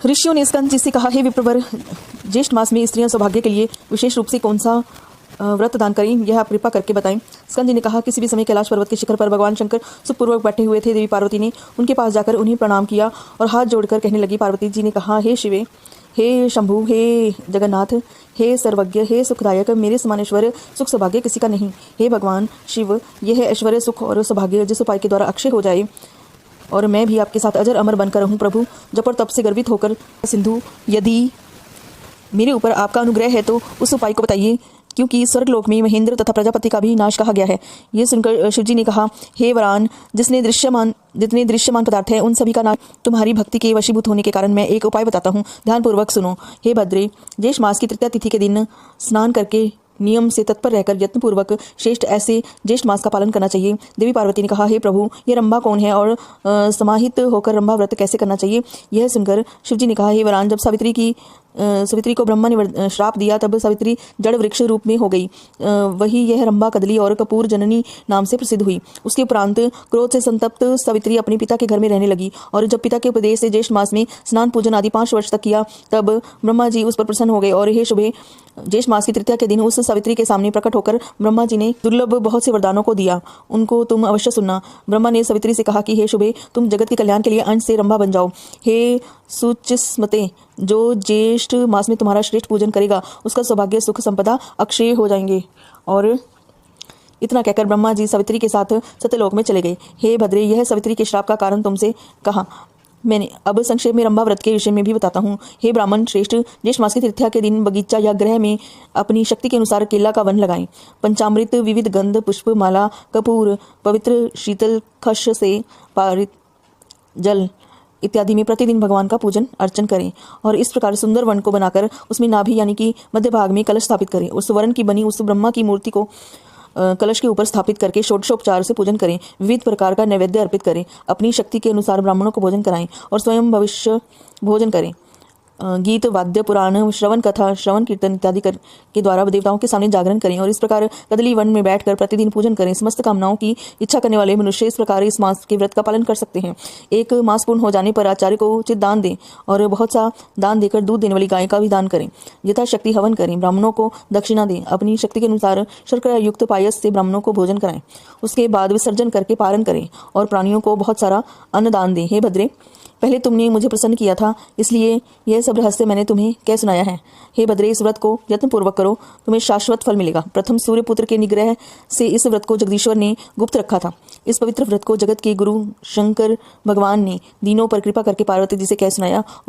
ऋषियों ने स्कंद जी से कहा, हे विप्रवर, ज्येष्ठ मास में स्त्रियां सौभाग्य के लिए विशेष रूप से कौन सा व्रत दान करें, यह आप कृपा करके बताएं। स्कंद जी ने कहा, किसी भी समय कैलाश पर्वत के शिखर पर भगवान शंकर सुखपूर्वक बैठे हुए थे। देवी पार्वती ने उनके पास जाकर उन्हें प्रणाम किया और हाथ जोड़कर कहने लगी। पार्वती जी ने कहा, हे शिवे, हे शंभु, हे जगन्नाथ, हे सर्वज्ञ, हे सुखदायक, मेरे समान ऐश्वर्य सुख सौभाग्य किसी का नहीं। हे भगवान शिव, यह ऐश्वर्य सुख और सौभाग्य जिस उपाय के द्वारा अक्षय हो जाए और मैं भी आपके साथ अजर अमर बनकर रहूं। प्रभु, जप और तप से गर्वित होकर सिंधु, यदि मेरे ऊपर आपका अनुग्रह है तो उस उपाय को बताइए, क्योंकि स्वर्गलोक में महेंद्र तथा प्रजापति का भी नाश कहा गया है। ये सुनकर शिवजी ने कहा, हे वरान, जितने दृश्यमान पदार्थ हैं उन सभी का नाश। तुम्हारी भक्ति के वशीभूत होने के कारण मैं एक उपाय बताता हूँ, ध्यानपूर्वक सुनो। हे भद्रे, ज्येष्ठ मास की तृतीया तिथि के दिन स्नान करके नियम से तत्पर रहकर यत्नपूर्वक श्रेष्ठ ऐसे ज्येष्ठ मास का पालन करना चाहिए। देवी पार्वती ने कहा, हे प्रभु, ये रंभा कौन है और समाहित होकर रंभा व्रत कैसे करना चाहिए। यह सुनकर शिवजी ने कहा, हे वरान, जब सावित्री को ब्रह्मा ने श्राप दिया तब सावित्री जड़ वृक्ष रूप में हो गई। वही यह रंभा, कदली और कपूर जननी नाम से प्रसिद्ध हुई। उसके उपरांत क्रोध से संतप्त सावित्री अपने पिता के घर में रहने लगी और जब पिता के उपदेश से ज्येष्ठ मास में स्नान पूजन आदि 5 वर्ष तक किया तब ब्रह्मा जी उस पर प्रसन्न हो गए और हे शुभे, ज्येष्ठ मास की तृतीया के दिन उस सावित्री के सामने प्रकट होकर ब्रह्मा जी ने दुर्लभ बहुत से वरदानों को दिया, उनको तुम अवश्य सुनना। ब्रह्मा ने सावित्री से कहा कि हे शुभे, तुम जगत के कल्याण के लिए अंश से रंभा बन जाओ। हे सुचिस्मते, जो ज्येष्ठ मास में तुम्हारा श्रेष्ठ पूजन करेगा उसका सौभाग्य सुख संपदा अक्षय हो जाएंगे। और इतना कहकर ब्रह्मा जी सावित्री के साथ सत्यलोक में चले गए। हे भद्रे, यह सावित्री के श्राप का कारण तुमसे कहा मैंने। अब संक्षेप में रंभा व्रत के विषय में भी बताता हूँ। हे ब्राह्मण श्रेष्ठ, ज्येष्ठ मास की तृतीया के दिन बगीचा या गृह में अपनी शक्ति के अनुसार केला का वन लगाएं। पंचामृत, विविध गंध, पुष्प, माला, कपूर, पवित्र शीतल खश से पारित जल इत्यादि में प्रतिदिन भगवान का पूजन अर्चन करें और इस प्रकार सुंदर वन को बनाकर उसमें नाभि यानी कि मध्य भाग में कलश स्थापित करें। उस वर्ण की बनी उस ब्रह्मा की मूर्ति को कलश के ऊपर स्थापित करके षोडशोपचार से पूजन करें। विविध प्रकार का नैवेद्य अर्पित करें। अपनी शक्ति के अनुसार ब्राह्मणों को भोजन कराएं और स्वयं भविष्य भोजन करें। गीत, वाद्य, पुराण, श्रवण कथा, श्रवण कीर्तन इत्यादि के द्वारा देवताओं के सामने जागरण करें और इस प्रकार कदली वन में बैठकर प्रतिदिन पूजन करें। समस्त कामनाओं की इच्छा करने वाले मनुष्य इस प्रकार इस मास के व्रत का पालन कर सकते हैं। एक मास पूर्ण हो जाने पर आचार्य को उचित दान दें और बहुत सा दान देकर दूध देने वाली गाय का भी दान करें। यथाशक्ति हवन करें। ब्राह्मणों को दक्षिणा दें। अपनी शक्ति के अनुसार शर्करा युक्त पायस से ब्राह्मणों को भोजन कराएं। उसके बाद विसर्जन करके पारण करें और प्राणियों को बहुत सारा अन्न दान दें। हे भद्रे, पहले तुमने मुझे प्रसन्न किया था, इसलिए यह सब रहस्य मैंने तुम्हें कह सुनाया है। हे भद्रे, इस व्रत को यत्नपूर्वक करो, तुम्हें शाश्वत फल मिलेगा। प्रथम सूर्यपुत्र के निग्रह से इस व्रत को जगदीश्वर ने गुप्त रखा था। इस पवित्र व्रत को जगत के गुरु शंकर भगवान ने दीनों पर कृपा करके पार्वती जी से कह सुनाया और